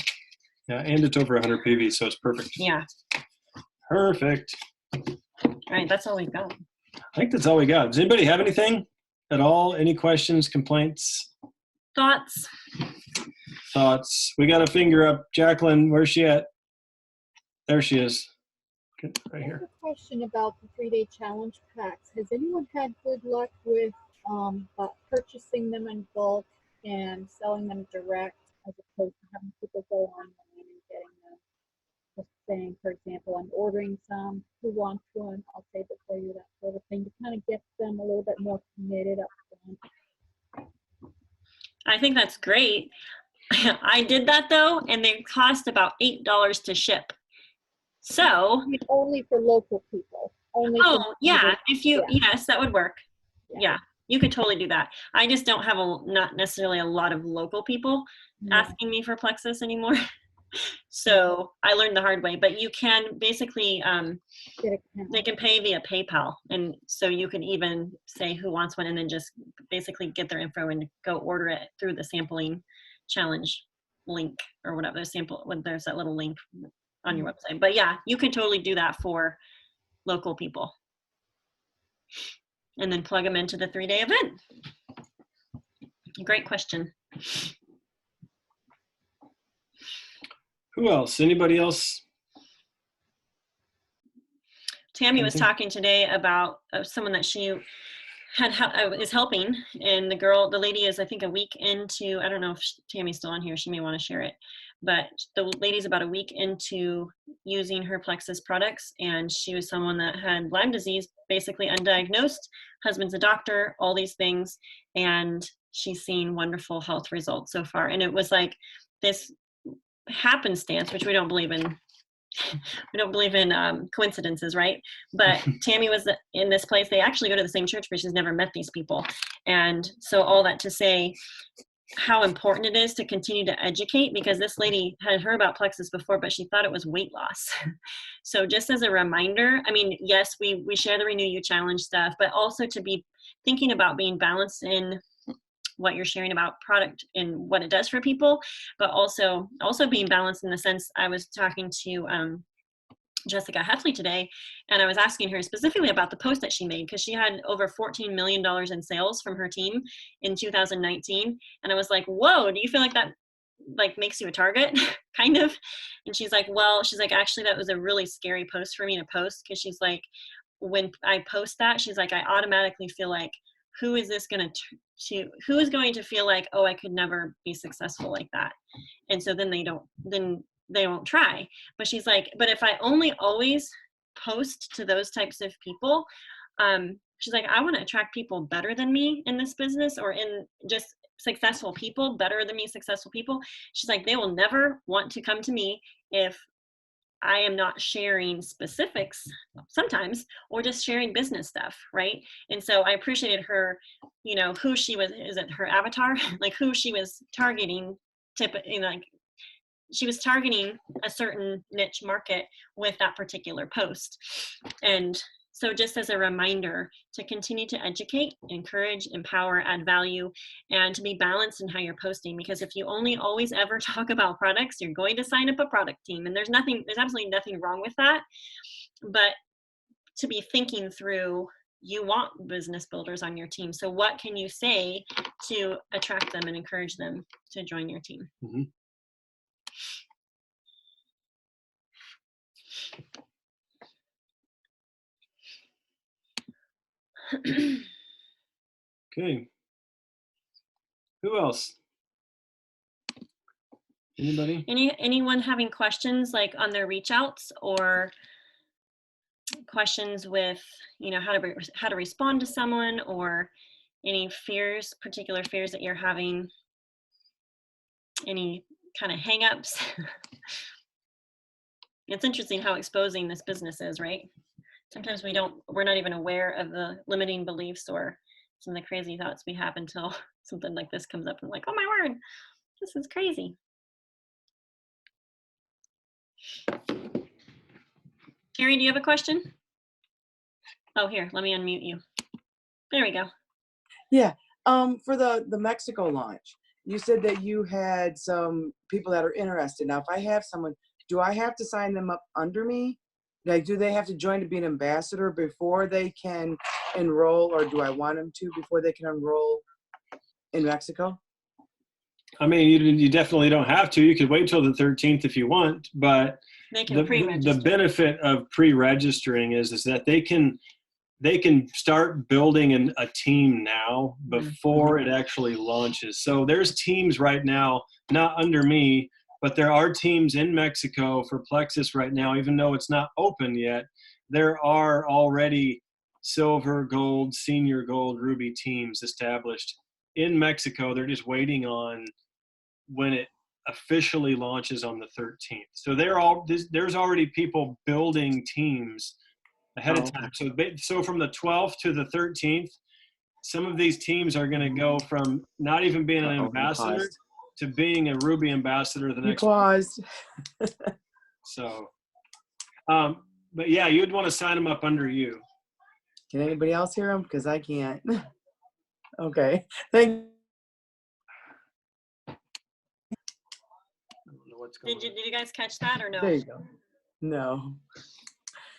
Yeah, and it's over 100 PV, so it's perfect. Yeah. Perfect. All right, that's all we've got. I think that's all we got. Does anybody have anything at all? Any questions, complaints? Thoughts? We got a finger up. Jacqueline, where's she at? There she is. Okay, right here. I have a question about the 3-day challenge packs. Has anyone had good luck with purchasing them in bulk and selling them direct as opposed to having people go online and getting them? Just saying, for example, I'm ordering some, who wants one, I'll save it for you, that sort of thing, to kind of get them a little bit more committed up front. I think that's great. I did that though, and they cost about $8 to ship. So only for local people. only. Oh, yeah. If you, Yeah. yes, that would work. Yeah. Yeah, you could totally do that. I just don't have not necessarily a lot of local people asking me for Plexus anymore. So I learned the hard way, but you can basically, they can pay via PayPal. And so you can even say who wants one and then just basically get their info and go order it through the sampling challenge link or whatever, when there's that little link on your website. But yeah, you can totally do that for local people. And then plug them into the 3-day event. Great question. Who else? Anybody else? Tammy was talking today about someone that she is helping, and the lady is, I think, a week into, I don't know if Tammy's still on here, she may want to share it, but the lady's about a week into using her Plexus products, and she was someone that had Lyme disease, basically undiagnosed, husband's a doctor, all these things, and she's seen wonderful health results so far. And it was like this happenstance, which we don't believe in. We don't believe in coincidences, right? But Tammy was in this place. They actually go to the same church, but she's never met these people. And so all that to say how important it is to continue to educate, because this lady had heard about Plexus before, but she thought it was weight loss. So just as a reminder, I mean, yes, we share the Renew You Challenge stuff, but also to be thinking about being balanced in what you're sharing about product and what it does for people, but also being balanced in the sense, I was talking to Jessica Heffley today, and I was asking her specifically about the post that she made, because she had over $14 million in sales from her team in 2019. And I was like, whoa, do you feel like that like makes you a target? Kind of. And she's like, actually, that was a really scary post for me to post, because she's like, when I post that, she's like, I automatically feel like, who is going to feel like, oh, I could never be successful like that. And so then they won't try. But she's like, but if I only always post to those types of people, she's like, I want to attract people better than me in this business, or in just successful people, better than me, successful people. She's like, they will never want to come to me if I am not sharing specifics sometimes, or just sharing business stuff, right? And so I appreciated her, who she was, is it her avatar? Like who she was targeting, like she was targeting a certain niche market with that particular post. And so just as a reminder to continue to educate, encourage, empower, add value, and to be balanced in how you're posting, because if you only always ever talk about products, you're going to sign up a product team. And there's absolutely nothing wrong with that. But to be thinking through, you want business builders on your team. So what can you say to attract them and encourage them to join your team? Mm-hmm. Okay. Who else? Anybody? Anyone having questions like on their reach outs, or questions with, how to respond to someone, or any particular fears that you're having, any kind of hangups? It's interesting how exposing this business is, right? Sometimes we're not even aware of the limiting beliefs or some of the crazy thoughts we have until something like this comes up, and like, oh my word, this is crazy. Terry, do you have a question? Oh, here, let me unmute you. There we go. Yeah. For the Mexico launch, you said that you had some people that are interested. Now, if I have someone, do I have to sign them up under me? Like, do they have to join to be an ambassador before they can enroll, or do I want them to before they can enroll in Mexico? I mean, you definitely don't have to. You could wait till the 13th if you want, but They can pre-register. The benefit of pre-registering is that they can start building a team now before it actually launches. So there's teams right now, not under me, but there are teams in Mexico for Plexus right now, even though it's not open yet. There are already silver, gold, senior gold, ruby teams established in Mexico. They're just waiting on when it officially launches on the 13th. So there's already people building teams ahead Oh, of time. So from the 12th to the 13th, some of these teams are going to go from not even being an uh-oh, you ambassador paused. to being a Ruby ambassador the You next. paused. So, but yeah, you'd want to sign them up under you. Can anybody else hear him? Because I can't. Okay. Thank I don't know what's going Did you guys catch that or no? There you go. No.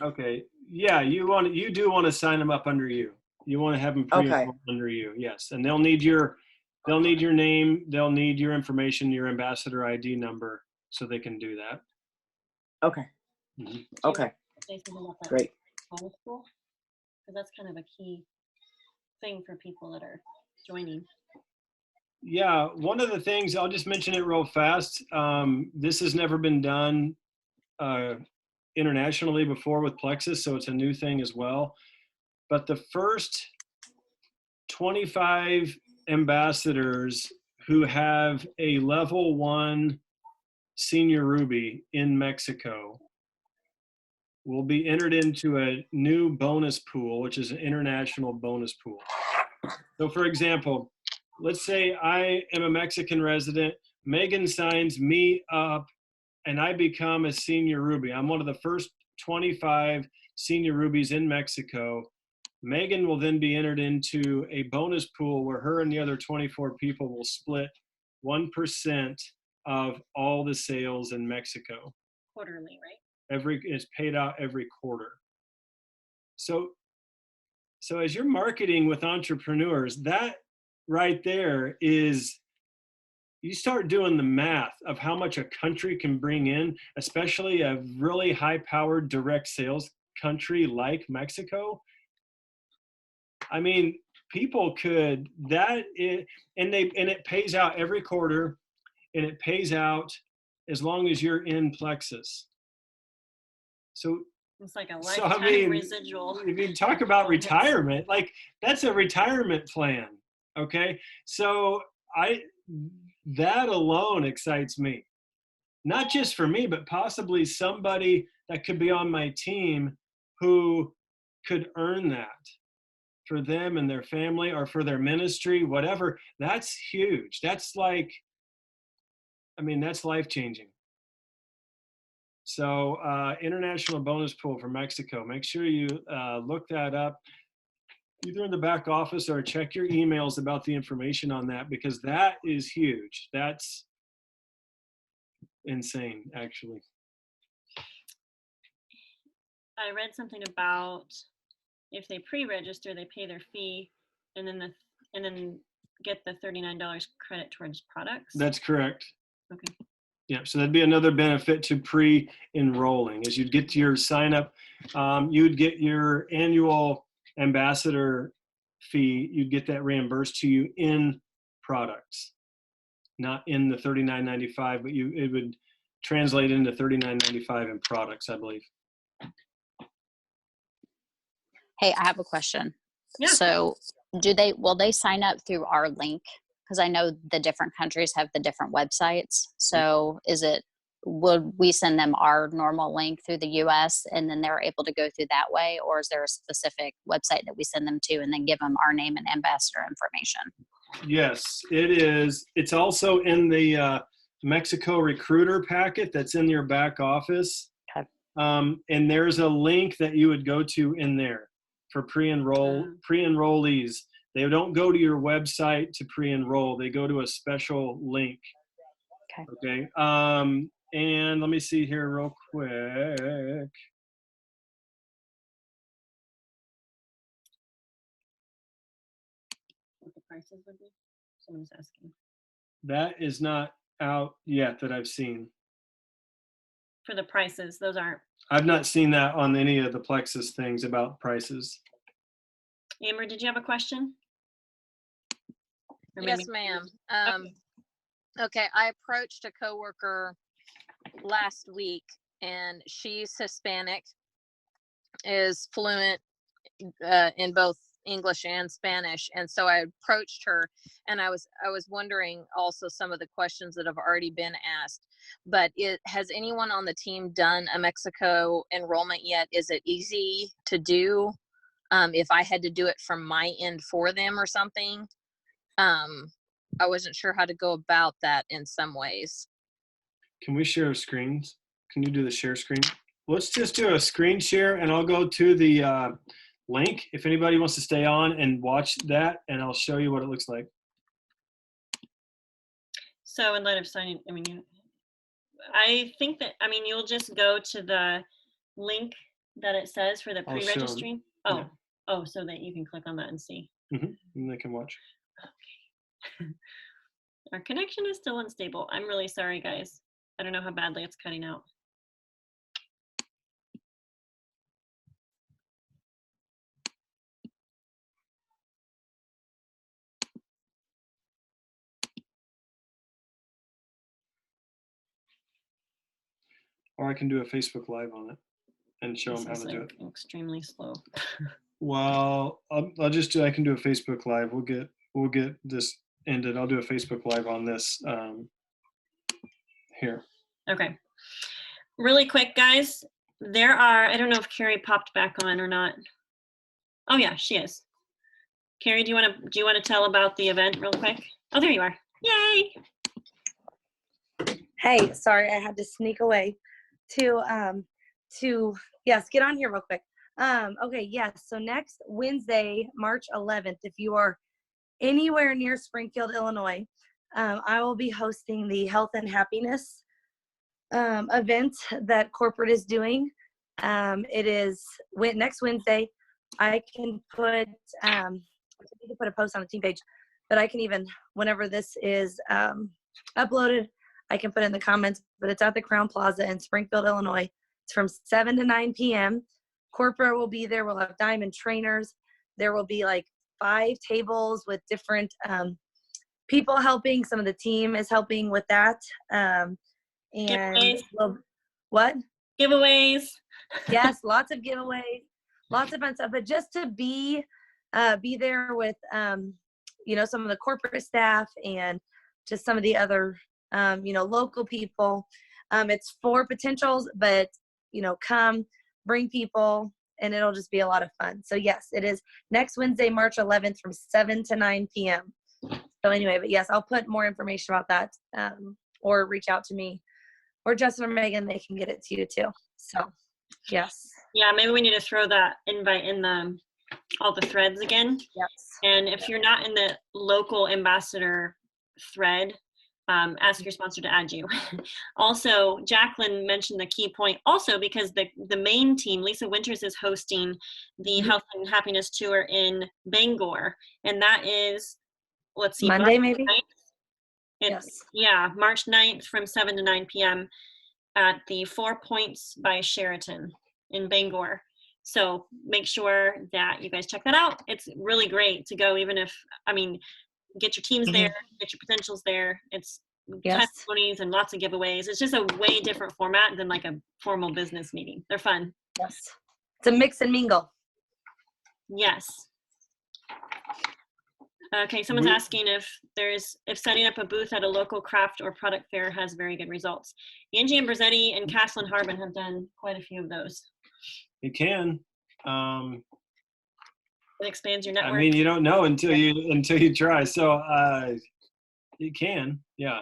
on. Okay. Yeah, you do want to sign them up under you. You want to have them pre-enrolled under you. Yes. And they'll need your name, they'll need your information, your ambassador ID number so they can do that. Okay. Mhm. Okay. Say something about that Great. bonus pool? Because that's kind of a key thing for people that are joining. Yeah, one of the things, I'll just mention it real fast. This has never been done internationally before with Plexus, so it's a new thing as well. But the first 25 ambassadors who have a level 1 senior Ruby in Mexico will be entered into a new bonus pool, which is an international bonus pool. So for example, let's say I am a Mexican resident, Megan signs me up and I become a senior Ruby. I'm one of the first 25 senior Rubies in Mexico. Megan will then be entered into a bonus pool where her and the other 24 people will split 1% of all the sales in Mexico. Quarterly, right? It's paid out every quarter. So as you're marketing with entrepreneurs, that right there is, you start doing the math of how much a country can bring in, especially a really high-powered direct sales country like Mexico. I mean, people could, and it pays out every quarter, and it pays out as long as you're in Plexus. So It's like a So lifetime residual. if you talk about retirement, like that's a retirement plan. Okay, so that alone excites me, not just for me, but possibly somebody that could be on my team who could earn that for them and their family or for their ministry, whatever. That's huge. That's like, I mean, that's life changing. So international bonus pool for Mexico. Make sure you look that up either in the back office or check your emails about the information on that, because that is huge. That's insane, actually. I read something about if they pre-register, they pay their fee, and then get the $39 credit towards products. That's correct. Okay. Yeah, so that'd be another benefit to pre-enrolling, is you'd get your sign up, you'd get your annual ambassador fee, you'd get that reimbursed to you in products, not in the $39.95, but it would translate into $39.95 in products, I believe. Hey, I have a question. Yeah. So will they sign up through our link? Because I know the different countries have the different websites. So would we send them our normal link through the US and then they're able to go through that way? Or is there a specific website that we send them to and then give them our name and ambassador information? Yes, it is. It's also in the Mexico recruiter packet that's in your back office. Okay. And there's a link that you would go to in there for pre-enrollees. They don't go to your website to pre-enroll. They go to a special link. Okay. And let me see here real quick. What the prices would be? Someone's asking. That is not out yet that I've seen. For the prices, those aren't. I've not seen that on any of the Plexus things about prices. Amber, did you have a question? Or Yes, maybe- ma'am. Okay, I approached a coworker last week, and she's Hispanic, is fluent in both English and Spanish. And so I approached her, and I was wondering also some of the questions that have already been asked. But has anyone on the team done a Mexico enrollment yet? Is it easy to do? If I had to do it from my end for them or something, I wasn't sure how to go about that in some ways. Can we share screens? Can you do the share screen? Let's just do a screen share, and I'll go to the link if anybody wants to stay on and watch that, and I'll show you what it looks like. So in light of signing, I think that, you'll just go to the link that it says for the I'll show 'em. pre-registering. Yeah. Oh, so that you can click on that and see. And they can watch. Okay. Our connection is still unstable. I'm really sorry, guys. I don't know how badly it's cutting out. Or I can do a Facebook Live on it and show them how This to is do like it. extremely slow. Well, I'll just do. I can do a Facebook Live. We'll get this ended. I'll do a Facebook Live on this here. Okay. Really quick, guys. There are, I don't know if Carrie popped back on or not. Oh yeah, she is. Carrie, do you want to tell about the event real quick? Oh, there you are. Yay! Hey, sorry, I had to sneak away to yes, get on here real quick. Okay, yes. So next Wednesday, March 11th, if you are anywhere near Springfield, Illinois, I will be hosting the Health and Happiness event that corporate is doing. It is next Wednesday. I can put I need to put a post on the team page, but I can even, whenever this is uploaded, I can put it in the comments, but it's at the Crown Plaza in Springfield, Illinois. It's from 7 to 9 p.m. Corporate will be there. We'll have diamond trainers. There will be like 5 tables with different people helping. Some of the team is helping with that. And Giveaways. What? Giveaways. Yes, lots of giveaways, lots of fun stuff. But just to be there with some of the corporate staff and just some of the other local people. It's for potentials, but come, bring people, and it'll just be a lot of fun. So yes, it is next Wednesday, March 11th from 7 to 9 p.m. So anyway, but yes, I'll put more information about that, or reach out to me or Justin or Megan. They can get it to you too. So yes. Yeah, maybe we need to throw that invite in all the threads again. Yes. And if you're not in the local ambassador thread, ask your sponsor to add you. Also, Jacqueline mentioned the key point also because the main team, Lisa Winters, is hosting the Health and Happiness Tour in Bangor. And that is, let's see, Monday March maybe? 9th. Yes. Yeah, March 9th from 7 to 9 p.m. at the 4 Points by Sheraton in Bangor. So make sure that you guys check that out. It's really great to go, even if, get your teams there, get your potentials there. It's testimonies and lots of giveaways. It's just a way different format than like a formal business meeting. They're fun. Yes. It's a mix and mingle. Yes. Okay, someone's asking if setting up a booth at a local craft or product fair has very good results. Angie and Brazetti and Caslin Harbin have done quite a few of those. It can. It expands your network. You don't know until you try. So it can, yeah.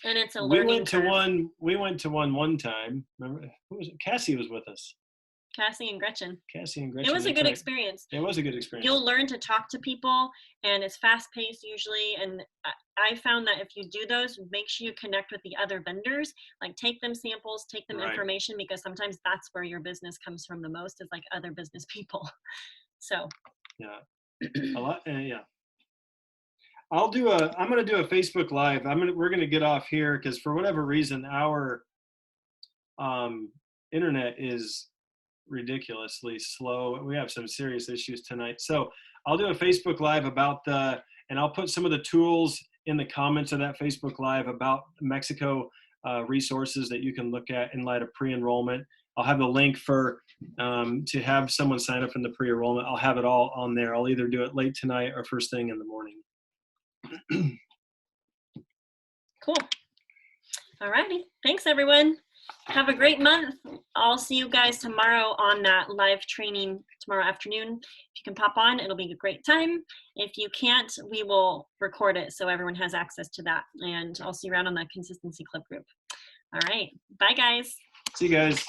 And it's a learning curve. We went to one time. Remember, who was it? Cassie was with us. Cassie and Gretchen. It was a good experience. It was a good experience. You'll learn to talk to people, and it's fast-paced usually. And I found that if you do those, make sure you connect with the other vendors. Like take them samples, take them information, because sometimes that's where your business comes from the most, is like other business people. So. Yeah, a lot. Yeah. I'm going to do a Facebook Live. We're going to get off here because for whatever reason, our internet is ridiculously slow. We have some serious issues tonight. So I'll do a Facebook Live and I'll put some of the tools in the comments of that Facebook Live about Mexico resources that you can look at in light of pre-enrollment. I'll have the link for to have someone sign up in the pre-enrollment. I'll have it all on there. I'll either do it late tonight or first thing in the morning. Cool. All righty. Thanks, everyone. Have a great month. I'll see you guys tomorrow on that live training tomorrow afternoon. If you can pop on, it'll be a great time. If you can't, we will record it so everyone has access to that. And I'll see you around on the Consistency Club group. All right. Bye, guys. See you guys.